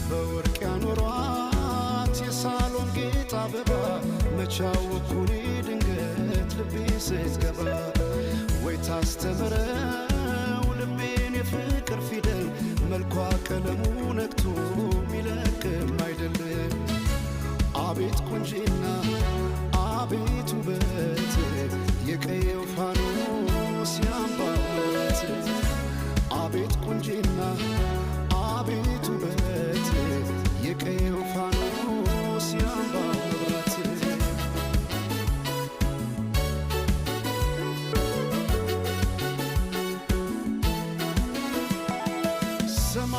በወርቅ ያኖሯት የሳሎን ጌጥ አበባ መቻወኩኔ ድንገት ልቤ ስትገባ ወይ ታስተምረው ልቤን የፍቅር ፊደል መልኳ ቀለሙ ነክቶ ሚለቅም አይደለም። አቤት ቁንጂና አቤት ውበት የቀየው ፋኖስ ያምባበት አቤት ቁንጂና አቤት ውበት የቀየው ፋኖስ ያምባበት ሰማ